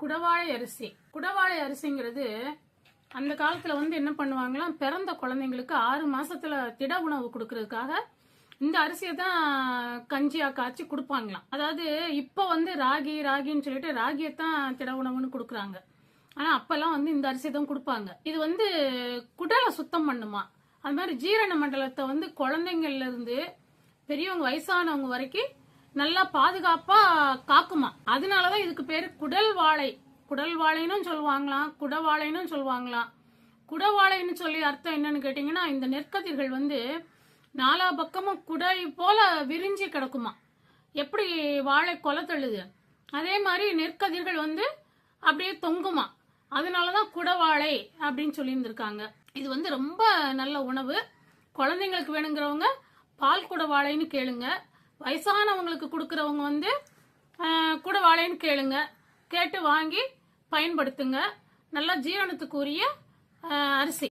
குடவாழை அரிசி. குடவாழை அரிசிங்கிறது அந்த காலத்துல என்ன பண்ணுவாங்களாம், பிறந்த குழந்தைங்களுக்கு 6 மாசத்துல திட உணவு கொடுக்கறதுக்காக இந்த அரிசியை தான் கஞ்சியா காய்ச்சி கொடுப்பாங்களாம். அதாவது இப்போ ராகின்னு சொல்லிட்டு ராகியை தான் திட உணவுன்னு கொடுக்குறாங்க. ஆனா அப்பெல்லாம் இந்த அரிசி தான் கொடுப்பாங்க. இது குடலை சுத்தம் பண்ணுமா, அது மாதிரி ஜீரண மண்டலத்தை குழந்தைங்கள்ல இருந்து பெரியவங்க வயசானவங்க வரைக்கும் நல்லா பாதுகாப்பா காக்குமா. அதனாலதான் இதுக்கு பேரு குடல் வாழை. குடல் வாழைன்னு சொல்லுவாங்களாம், குடவாழைன்னு சொல்லுவாங்களாம். குடவாழைன்னு சொல்லி அர்த்தம் என்னன்னு கேட்டீங்கன்னா, இந்த நெற்கதிர்கள் நாலா பக்கமும் குடை போல விரிஞ்சி கிடக்குமா. எப்படி வாழை கொலை தள்ளுது, அதே மாதிரி நெற்கதிர்கள் அப்படியே தொங்குமா. அதனாலதான் குடவாழை அப்படின்னு சொல்லி இருந்திருக்காங்க. இது ரொம்ப நல்ல உணவு. குழந்தைங்களுக்கு வேணுங்கிறவங்க பால் குடவாழைன்னு கேளுங்க. வயசானவங்களுக்கு கொடுக்கறவங்க குடவாழைன்னு கேளுங்க. கேட்டு வாங்கி பயன்படுத்துங்க. நல்லா ஜீரணத்துக்குரிய அரிசி.